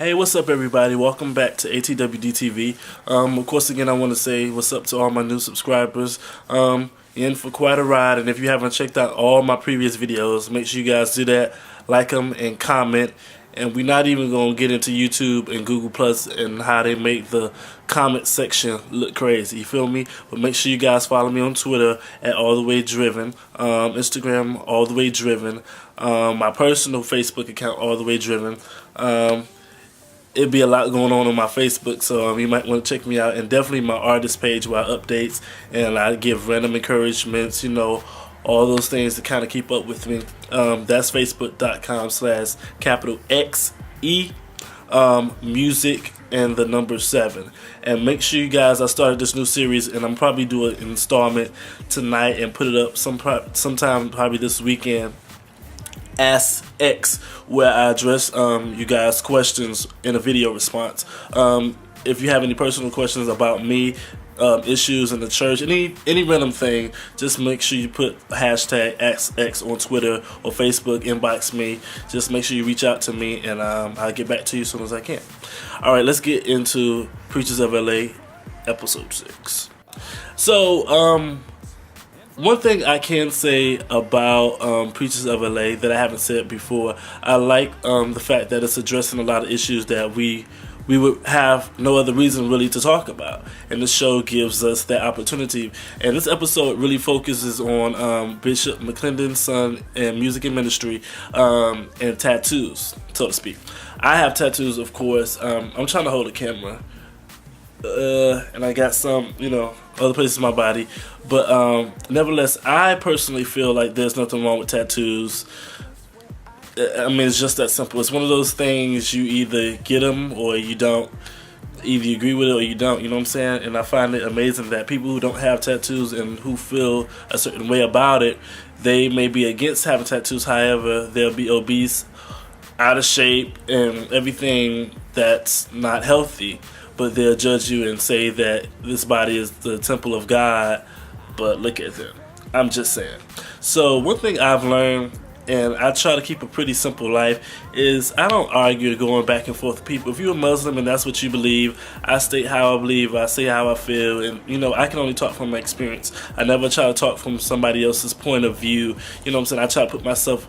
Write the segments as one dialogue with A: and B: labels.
A: Hey, what's up, everybody? Welcome back to ATWDTV. Of course, again, I want to say what's up to all my new subscribers. In for quite a ride, and if you haven't checked out all my previous videos, make sure you guys do that, like them, and comment. And we're not even going to get into YouTube and Google Plus and how they make the comment section look crazy, you feel me? But make sure you guys follow me on Twitter at AllTheWayDriven, Instagram AllTheWayDriven, my personal Facebook account AllTheWayDriven. It'd be a lot going on my Facebook, so you might want to check me out. And definitely my artist page where I updates and I give random encouragements, all those things to kind of keep up with me. That's facebook.com/XE music and the number 7. And make sure you guys, I started this new series and I'm probably doing an installment tonight and put it up sometime probably this weekend. Ask X, where I address you guys' questions in a video response. If you have any personal questions about me, issues in the church, any random thing, just make sure you put hashtag Ask X on Twitter or Facebook, inbox me. Just make sure you reach out to me and I'll get back to you as soon as I can. Alright, let's get into Preachers of LA episode 6. So, one thing I can say about Preachers of LA that I haven't said before, I like the fact that it's addressing a lot of issues that we would have no other reason really to talk about, and this show gives us that opportunity. And this episode really focuses on Bishop McClendon's son and music and ministry, and tattoos, so to speak. I have tattoos, of course. I'm trying to hold a camera. And I got some, other places in my body. But nevertheless, I personally feel like there's nothing wrong with tattoos. I mean, it's just that simple. It's one of those things, you either get them or you don't. Either you agree with it or you don't, you know what I'm saying? And I find it amazing that people who don't have tattoos and who feel a certain way about it, they may be against having tattoos. However, they'll be obese, out of shape, and everything that's not healthy. But they'll judge you and say that this body is the temple of God, but look at them. I'm just saying. So one thing I've learned, and I try to keep a pretty simple life, is I don't argue going back and forth with people. If you're a Muslim and that's what you believe, I state how I believe, I say how I feel, and I can only talk from my experience. I never try to talk from somebody else's point of view. You know what I'm saying? I try to put myself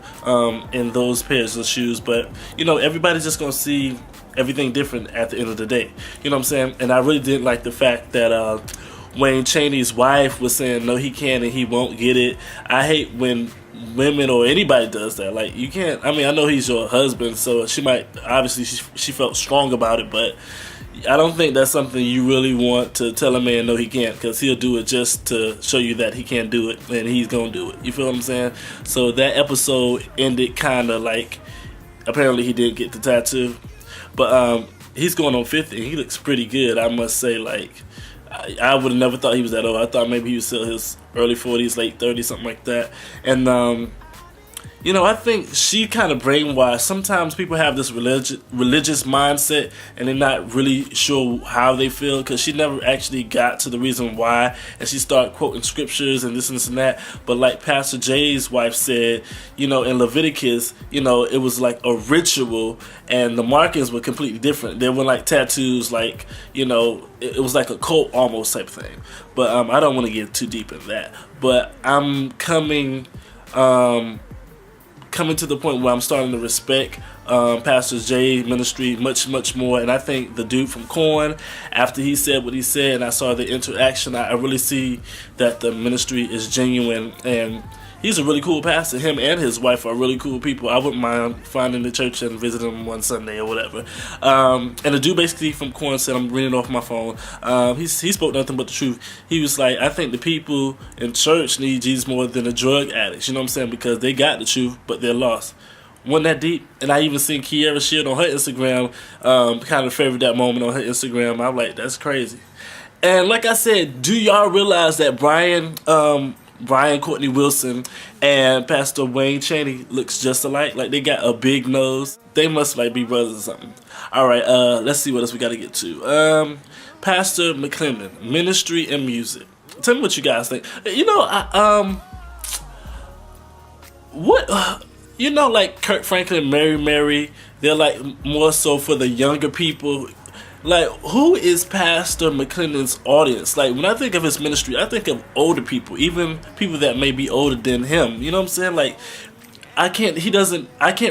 A: in those pairs of shoes, but everybody's just gonna see everything different at the end of the day. You know what I'm saying? And I really didn't like the fact that Wayne Chaney's wife was saying no, he can and he won't get it. I hate when women or anybody does that. Like, you can't, I mean, I know he's your husband, so she might, obviously she felt strong about it, but I don't think that's something you really want to tell a man no he can't, because he'll do it just to show you that he can't do it, and he's gonna do it. You feel what I'm saying? So that episode ended kind of like, apparently he did get the tattoo. But he's going on 50 and he looks pretty good, I must say. Like, I would have never thought he was that old. I thought maybe he was still his early 40s, late 30s, something like that. And I think she kind of brainwashed. Sometimes people have this religious mindset and they're not really sure how they feel, because she never actually got to the reason why, and she started quoting scriptures and this and that. But like Pastor Jay's wife said, in Leviticus, it was like a ritual and the markings were completely different. They were like tattoos, like, it was like a cult almost type thing. But I don't want to get too deep in that. But I'm coming to the point where I'm starting to respect Pastor Jay ministry much, much more. And I think the dude from Korn, after he said what he said and I saw the interaction, I really see that the ministry is genuine, and he's a really cool pastor. Him and his wife are really cool people. I wouldn't mind finding the church and visiting them one Sunday or whatever. And the dude basically from Korn said, I'm reading off my phone, he spoke nothing but the truth. He was like, I think the people in church need Jesus more than the drug addicts, you know what I'm saying? Because they got the truth, but they're lost. Wasn't that deep? And I even seen Kiara Shield on her Instagram, kind of favored that moment on her Instagram. I'm like, that's crazy. And like I said, do y'all realize that Brian Courtney Wilson and Pastor Wayne Chaney looks just alike? Like, they got a big nose. They must like be brothers or something. Alright, let's see what else we got to get to. Pastor McClendon, ministry and music. Tell me what you guys think. Like Kirk Franklin, Mary Mary, They're like more so for the younger people. Like, who is Pastor McClendon's audience? Like, when I think of his ministry, I think of older people, even people that may be older than him. You know what I'm saying? Like, I can't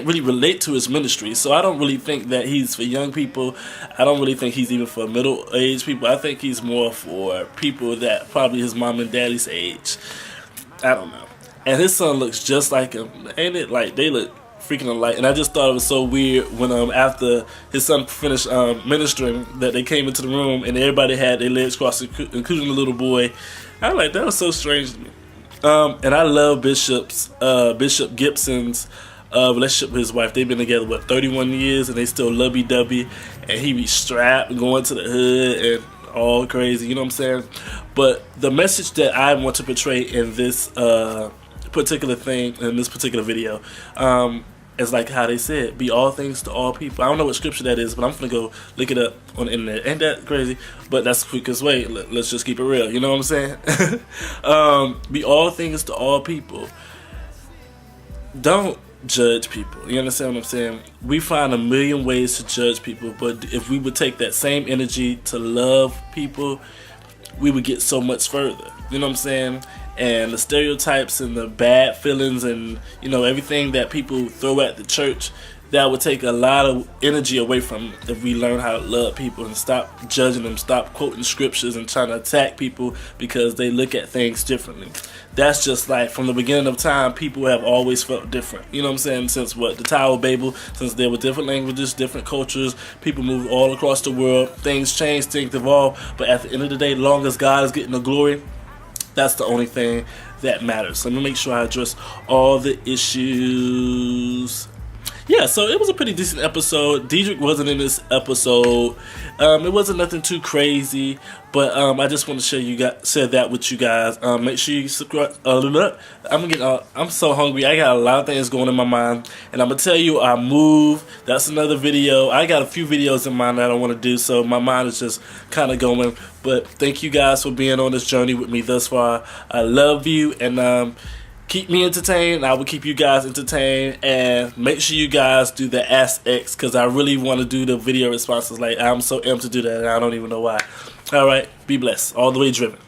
A: really relate to his ministry, so I don't really think that he's for young people. I don't really think he's even for middle-aged people. I think he's more for people that probably his mom and daddy's age. I don't know. And his son looks just like him. Ain't it? Like, they look freaking alike. And I just thought it was so weird when after his son finished ministering, that they came into the room and everybody had their legs crossed, including the little boy. I was like, that was so strange to me. And I love Bishop Gibson's relationship with his wife. They've been together 31 years, and they still lovey-dovey. And he be strapped and going to the hood and all crazy. You know what I'm saying? But the message that I want to portray in this particular thing, in this particular video, is like how they said, be all things to all people. I don't know what scripture that is, but I'm gonna go look it up on the internet. Ain't that crazy? But that's the quickest way. Let's just keep it real. You know what I'm saying? Be all things to all people. Don't judge people. You understand what I'm saying? We find a million ways to judge people, but if we would take that same energy to love people, we would get so much further. You know what I'm saying? And the stereotypes and the bad feelings and, you know, everything that people throw at the church, that would take a lot of energy away from if we learn how to love people and stop judging them, stop quoting scriptures and trying to attack people because they look at things differently. That's just like from the beginning of time, people have always felt different. You know what I'm saying? Since the Tower of Babel, since there were different languages, different cultures, people moved all across the world, things change, things evolve, but at the end of the day, long as God is getting the glory, that's the only thing that matters. Let me make sure I address all the issues. Yeah, so it was a pretty decent episode. Diedrich wasn't in this episode. It wasn't nothing too crazy, but I just want to share that with you guys. Make sure you subscribe. I'm so hungry. I got a lot of things going in my mind, and I'm gonna tell you I move. That's another video. I got a few videos in mind that I want to do, so my mind is just kind of going. But thank you guys for being on this journey with me thus far. I love you, and keep me entertained. I will keep you guys entertained, and make sure you guys do the Ask X, because I really want to do the video responses. Like, I'm so amped to do that, and I don't even know why. All right, be blessed. All the way driven.